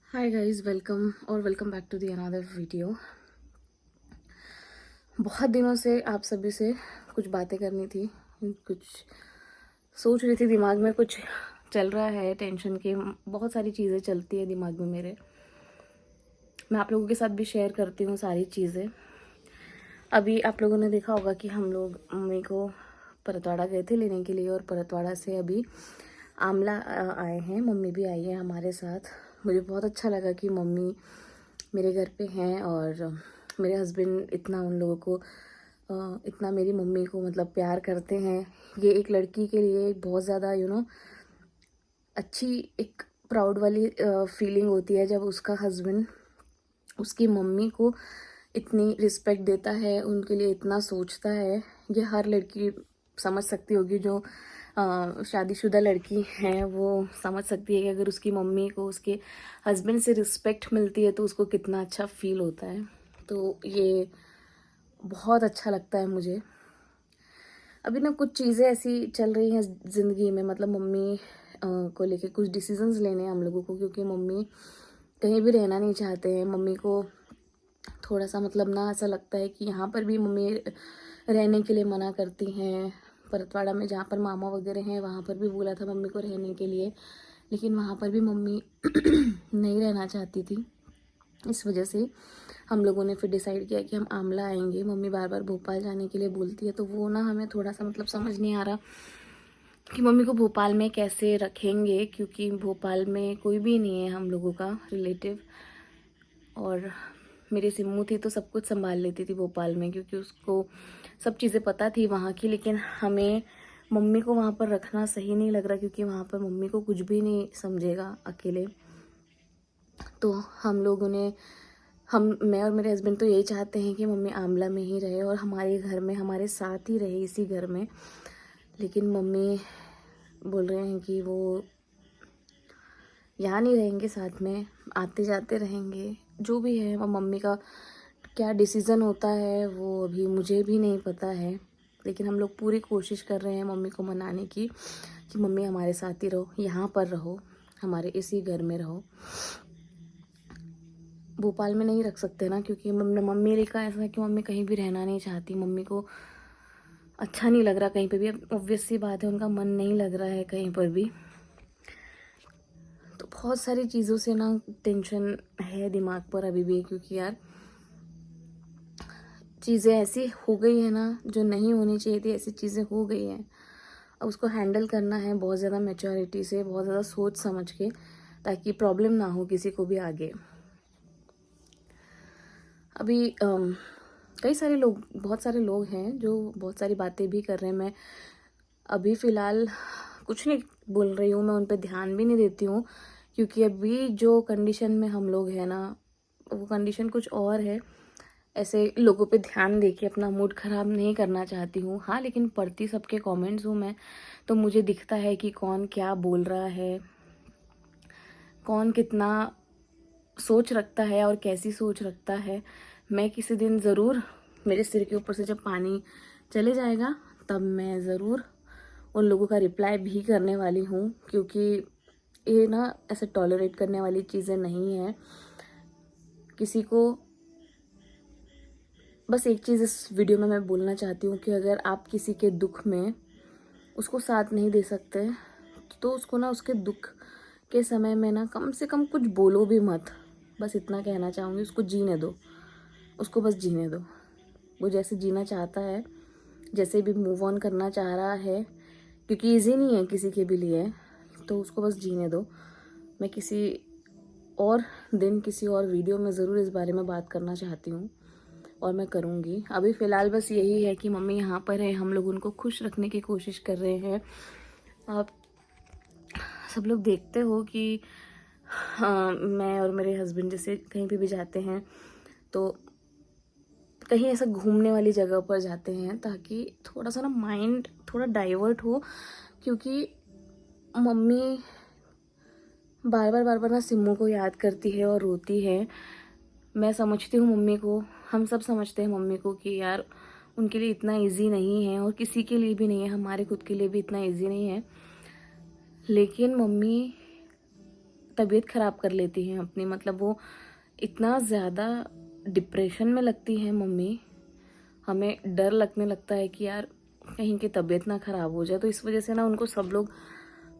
Hi guys, welcome back to the another video. बहुत दिनों से आप सभी से कुछ बातें करनी थी। कुछ सोच रही थी, दिमाग में कुछ चल रहा है, टेंशन की बहुत सारी चीज़ें चलती है दिमाग में मेरे। मैं आप लोगों के साथ भी शेयर करती हूँ सारी चीज़ें। अभी आप लोगों ने देखा होगा कि हम लोग मम्मी को परतवाड़ा गए थे लेने के लिए, और परतवाड़ा से अभी आमला आए हैं। मम्मी भी आई है हमारे साथ। मुझे बहुत अच्छा लगा कि मम्मी मेरे घर पे हैं, और मेरे हस्बैंड इतना उन लोगों को इतना मेरी मम्मी को मतलब प्यार करते हैं। ये एक लड़की के लिए एक बहुत ज़्यादा अच्छी एक प्राउड वाली फीलिंग होती है जब उसका हस्बैंड उसकी मम्मी को इतनी रिस्पेक्ट देता है, उनके लिए इतना सोचता है। ये हर लड़की समझ सकती होगी, जो शादीशुदा लड़की हैं वो समझ सकती है कि अगर उसकी मम्मी को उसके हस्बैंड से रिस्पेक्ट मिलती है तो उसको कितना अच्छा फील होता है। तो ये बहुत अच्छा लगता है मुझे। अभी ना कुछ चीज़ें ऐसी चल रही हैं ज़िंदगी में, मतलब मम्मी को लेके कुछ डिसीजंस लेने हैं हम लोगों को, क्योंकि मम्मी कहीं भी रहना नहीं चाहते हैं। मम्मी को थोड़ा सा मतलब ना ऐसा लगता है कि यहाँ पर भी मम्मी रहने के लिए मना करती हैं। परतवाड़ा में जहाँ पर मामा वगैरह हैं वहाँ पर भी बोला था मम्मी को रहने के लिए, लेकिन वहाँ पर भी मम्मी नहीं रहना चाहती थी। इस वजह से हम लोगों ने फिर डिसाइड किया कि हम आमला आएंगे। मम्मी बार बार भोपाल जाने के लिए बोलती है, तो वो ना हमें थोड़ा सा मतलब समझ नहीं आ रहा कि मम्मी को भोपाल में कैसे रखेंगे, क्योंकि भोपाल में कोई भी नहीं है हम लोगों का रिलेटिव। और मेरी सिम्मू थी तो सब कुछ संभाल लेती थी भोपाल में, क्योंकि उसको सब चीज़ें पता थी वहाँ की। लेकिन हमें मम्मी को वहाँ पर रखना सही नहीं लग रहा, क्योंकि वहाँ पर मम्मी को कुछ भी नहीं समझेगा अकेले। तो हम लोगों ने मैं और मेरे हस्बैंड तो यही चाहते हैं कि मम्मी आमला में ही रहे और हमारे घर में हमारे साथ ही रहे, इसी घर में। लेकिन मम्मी बोल रहे हैं कि वो यहाँ नहीं रहेंगे, साथ में आते जाते रहेंगे। जो भी है वो मम्मी का क्या डिसीज़न होता है वो अभी मुझे भी नहीं पता है। लेकिन हम लोग पूरी कोशिश कर रहे हैं मम्मी को मनाने की कि मम्मी हमारे साथ ही रहो, यहाँ पर रहो, हमारे इसी घर में रहो। भोपाल में नहीं रख सकते ना, क्योंकि मम्मी का ऐसा है कि मम्मी कहीं भी रहना नहीं चाहती। मम्मी को अच्छा नहीं लग रहा कहीं पे भी। ऑब्वियस सी बात है, उनका मन नहीं लग रहा है कहीं पर भी। तो बहुत सारी चीज़ों से ना टेंशन है दिमाग पर अभी भी, क्योंकि यार चीज़ें ऐसी हो गई है ना जो नहीं होनी चाहिए थी, ऐसी चीज़ें हो गई हैं। अब उसको हैंडल करना है बहुत ज़्यादा मैच्योरिटी से, बहुत ज़्यादा सोच समझ के, ताकि प्रॉब्लम ना हो किसी को भी आगे। अभी बहुत सारे लोग हैं जो बहुत सारी बातें भी कर रहे हैं। मैं अभी फ़िलहाल कुछ नहीं बोल रही हूँ, मैं उन पर ध्यान भी नहीं देती हूँ, क्योंकि अभी जो कंडीशन में हम लोग हैं ना, वो कंडीशन कुछ और है। ऐसे लोगों पे ध्यान देके अपना मूड ख़राब नहीं करना चाहती हूँ। हाँ, लेकिन पढ़ती सबके कमेंट्स हूँ मैं, तो मुझे दिखता है कि कौन क्या बोल रहा है, कौन कितना सोच रखता है और कैसी सोच रखता है। मैं किसी दिन ज़रूर, मेरे सिर के ऊपर से जब पानी चले जाएगा तब मैं ज़रूर उन लोगों का रिप्लाई भी करने वाली हूँ, क्योंकि ये ना ऐसे टॉलरेट करने वाली चीज़ें नहीं है। किसी को बस एक चीज़ इस वीडियो में मैं बोलना चाहती हूँ कि अगर आप किसी के दुख में उसको साथ नहीं दे सकते, तो उसको ना उसके दुख के समय में ना कम से कम कुछ बोलो भी मत। बस इतना कहना चाहूँगी, उसको जीने दो, उसको बस जीने दो। वो जैसे जीना चाहता है, जैसे भी मूव ऑन करना चाह रहा है, क्योंकि ईजी नहीं है किसी के भी लिए, तो उसको बस जीने दो। मैं किसी और दिन किसी और वीडियो में ज़रूर इस बारे में बात करना चाहती हूँ, और मैं करूँगी। अभी फ़िलहाल बस यही है कि मम्मी यहाँ पर है, हम लोग उनको खुश रखने की कोशिश कर रहे हैं। आप सब लोग देखते हो कि हाँ, मैं और मेरे हस्बैंड जैसे कहीं पे भी जाते हैं तो कहीं ऐसा घूमने वाली जगह पर जाते हैं, ताकि थोड़ा सा ना माइंड थोड़ा डाइवर्ट हो। क्योंकि मम्मी बार बार ना सिम्मू को याद करती है और रोती है। मैं समझती हूँ मम्मी को, हम सब समझते हैं मम्मी को कि यार उनके लिए इतना इजी नहीं है, और किसी के लिए भी नहीं है, हमारे खुद के लिए भी इतना इजी नहीं है। लेकिन मम्मी तबीयत ख़राब कर लेती हैं अपनी, मतलब वो इतना ज़्यादा डिप्रेशन में लगती है मम्मी, हमें डर लगने लगता है कि यार कहीं की तबीयत ना ख़राब हो जाए। तो इस वजह से ना उनको सब लोग,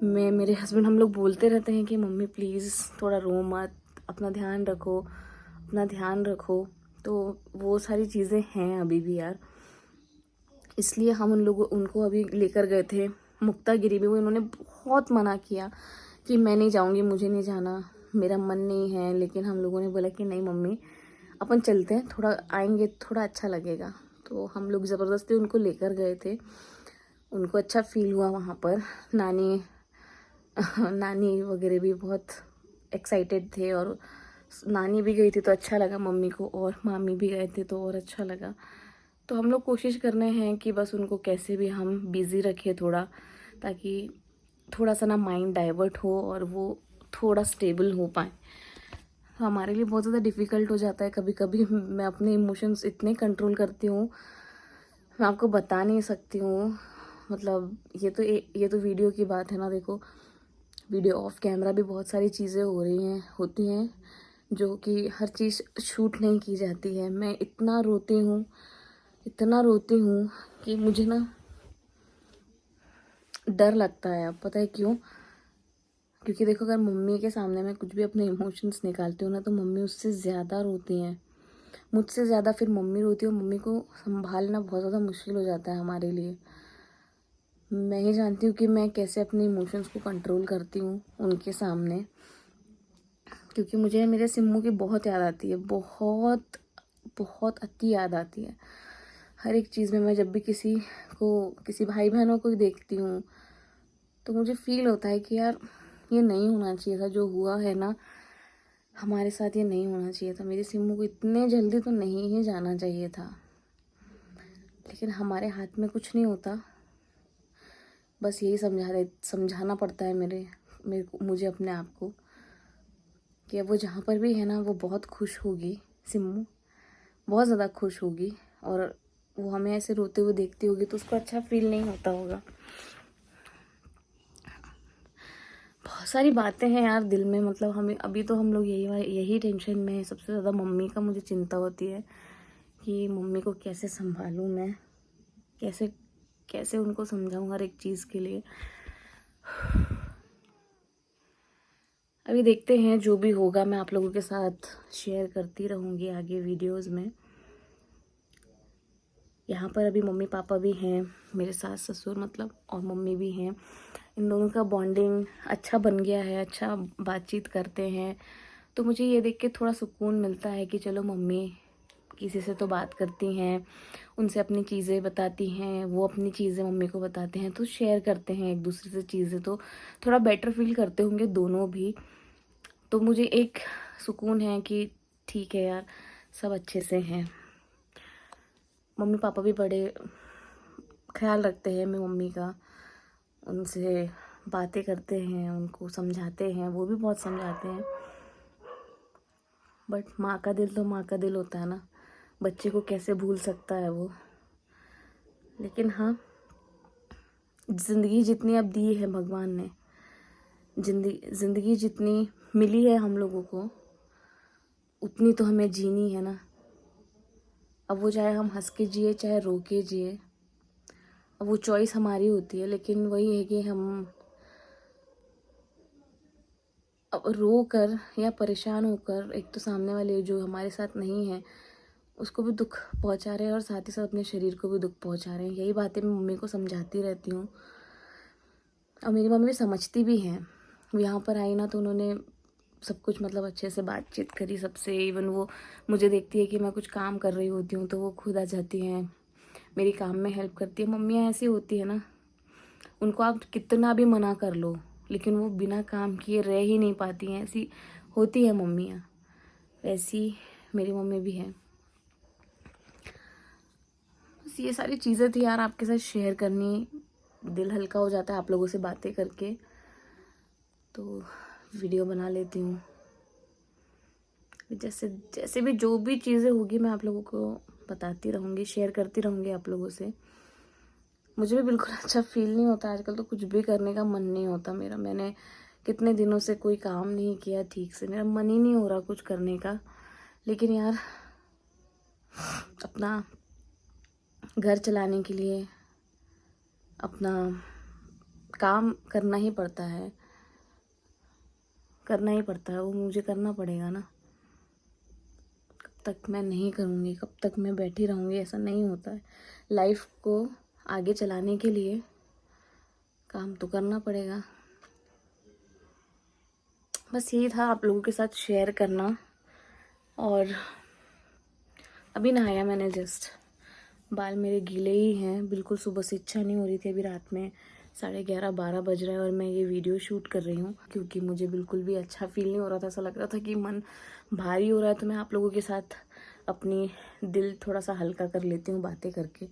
मैं, मेरे हस्बैंड, हम लोग बोलते रहते हैं कि मम्मी प्लीज़ थोड़ा रो मत, अपना ध्यान रखो, अपना ध्यान रखो। तो वो सारी चीज़ें हैं अभी भी यार, इसलिए हम उनको अभी लेकर गए थे मुक्तागिरी भी। वो इन्होंने बहुत मना किया कि मैं नहीं जाऊंगी, मुझे नहीं जाना, मेरा मन नहीं है। लेकिन हम लोगों ने बोला कि नहीं मम्मी, अपन चलते हैं, थोड़ा आएंगे थोड़ा अच्छा लगेगा। तो हम लोग ज़बरदस्ती उनको लेकर गए थे। उनको अच्छा फील हुआ वहाँ पर। नानी नानी वगैरह भी बहुत एक्साइटेड थे, और नानी भी गई थी तो अच्छा लगा मम्मी को, और मामी भी गए थे तो और अच्छा लगा। तो हम लोग कोशिश कर रहे हैं कि बस उनको कैसे भी हम बिज़ी रखें थोड़ा, ताकि थोड़ा सा ना माइंड डाइवर्ट हो और वो थोड़ा स्टेबल हो पाए। हमारे लिए बहुत ज़्यादा डिफ़िकल्ट हो जाता है कभी कभी। मैं अपने इमोशंस इतने कंट्रोल करती हूँ, मैं आपको बता नहीं सकती हूँ। मतलब ये तो वीडियो की बात है ना, देखो वीडियो ऑफ कैमरा भी बहुत सारी चीज़ें होती हैं जो कि हर चीज़ शूट नहीं की जाती है। मैं इतना रोती हूँ कि मुझे ना डर लगता है। अब पता है क्यों? क्योंकि देखो, अगर मम्मी के सामने मैं कुछ भी अपने इमोशंस निकालती हूँ ना, तो मम्मी उससे ज़्यादा रोती हैं, मुझसे ज़्यादा फिर मम्मी रोती है। और मम्मी को संभालना बहुत ज़्यादा मुश्किल हो जाता है हमारे लिए। मैं ही जानती हूँ कि मैं कैसे अपने इमोशंस को कंट्रोल करती हूँ उनके सामने, क्योंकि मुझे मेरे सिम्मू की बहुत याद आती है, बहुत बहुत अति याद आती है। हर एक चीज़ में मैं जब भी किसी भाई बहनों को देखती हूँ तो मुझे फील होता है कि यार ये नहीं होना चाहिए था, जो हुआ है ना हमारे साथ, ये नहीं होना चाहिए था। मेरे सिम्मू को इतने जल्दी तो नहीं ही जाना चाहिए था, लेकिन हमारे हाथ में कुछ नहीं होता। बस यही समझाना पड़ता है मुझे अपने आप को कि वो जहाँ पर भी है ना, वो बहुत खुश होगी। सिम्मू बहुत ज़्यादा खुश होगी, और वो हमें ऐसे रोते हुए देखती होगी तो उसको अच्छा फील नहीं होता होगा। बहुत सारी बातें हैं यार दिल में, मतलब हमें अभी तो हम लोग यही टेंशन में है। सबसे ज़्यादा मम्मी का मुझे चिंता होती है कि मम्मी को कैसे संभालूं मैं, कैसे कैसे उनको समझाऊं हर एक चीज़ के लिए। अभी देखते हैं, जो भी होगा मैं आप लोगों के साथ शेयर करती रहूँगी आगे वीडियोज़ में। यहाँ पर अभी मम्मी पापा भी हैं, मेरे सास ससुर मतलब, और मम्मी भी हैं। इन दोनों का बॉन्डिंग अच्छा बन गया है, अच्छा बातचीत करते हैं। तो मुझे ये देख के थोड़ा सुकून मिलता है कि चलो मम्मी किसी से तो बात करती हैं, उनसे अपनी चीज़ें बताती हैं, वो अपनी चीज़ें मम्मी को बताते हैं, तो शेयर करते हैं एक दूसरे से चीज़ें, तो थोड़ा बेटर फील करते होंगे दोनों भी। तो मुझे एक सुकून है कि ठीक है यार, सब अच्छे से हैं। मम्मी पापा भी बड़े ख्याल रखते हैं मेरी मम्मी का, उनसे बातें करते हैं, उनको समझाते हैं, वो भी बहुत समझाते हैं। बट माँ का दिल तो माँ का दिल होता है ना, बच्चे को कैसे भूल सकता है वो। लेकिन हाँ, ज़िंदगी जितनी अब दी है भगवान ने, ज़िंदगी जितनी मिली है हम लोगों को, उतनी तो हमें जीनी है ना। अब वो चाहे हम हंस के जिए चाहे रो के जिए, अब वो चॉइस हमारी होती है। लेकिन वही है कि हम अब रो कर या परेशान होकर, एक तो सामने वाले जो हमारे साथ नहीं है उसको भी दुख पहुंचा रहे हैं, और साथ ही साथ अपने शरीर को भी दुख पहुंचा रहे हैं। यही बातें मैं मम्मी को समझाती रहती हूँ, और मेरी मम्मी भी समझती भी हैं। वो यहाँ पर आई ना तो उन्होंने सब कुछ मतलब अच्छे से बातचीत करी सबसे। इवन वो मुझे देखती है कि मैं कुछ काम कर रही होती हूँ तो वो खुद आ जाती हैं, मेरी काम में हेल्प करती है। मम्मियाँ ऐसी होती है ना, उनको आप कितना भी मना कर लो लेकिन वो बिना काम किए रह ही नहीं पाती हैं, ऐसी होती है मम्मियाँ। वैसी मेरी मम्मी भी है। बस ये सारी चीज़ें थी यार आपके साथ शेयर करनी, दिल हल्का हो जाता है आप लोगों से बातें करके, तो वीडियो बना लेती हूँ। जैसे जैसे भी जो भी चीज़ें होगी मैं आप लोगों को बताती रहूँगी, शेयर करती रहूँगी आप लोगों से। मुझे भी बिल्कुल अच्छा फील नहीं होता आजकल, तो कुछ भी करने का मन नहीं होता मेरा। मैंने कितने दिनों से कोई काम नहीं किया ठीक से, मेरा मन ही नहीं हो रहा कुछ करने का। लेकिन यार अपना घर चलाने के लिए अपना काम करना ही पड़ता है, करना ही पड़ता है, वो मुझे करना पड़ेगा ना। कब तक मैं नहीं करूँगी, कब तक मैं बैठी रहूँगी, ऐसा नहीं होता है। लाइफ को आगे चलाने के लिए काम तो करना पड़ेगा। बस यही था आप लोगों के साथ शेयर करना। और अभी नहाया मैंने जस्ट, बाल मेरे गीले ही हैं बिल्कुल। सुबह से इच्छा नहीं हो रही थी। अभी रात में 11:30-12 बज रहे हैं और मैं ये वीडियो शूट कर रही हूँ क्योंकि मुझे बिल्कुल भी अच्छा फील नहीं हो रहा था। ऐसा लग रहा था कि मन भारी हो रहा है। तो मैं आप लोगों के साथ अपनी दिल थोड़ा सा हल्का कर लेती हूँ बातें करके।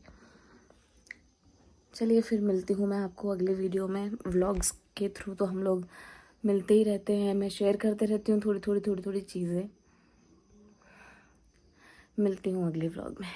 चलिए फिर मिलती हूँ मैं आपको अगले वीडियो में। व्लॉग्स के थ्रू तो हम लोग मिलते ही रहते हैं, मैं शेयर करते रहती हूँ थोड़ी थोड़ी चीज़ें। मिलती हूँ अगले व्लॉग में।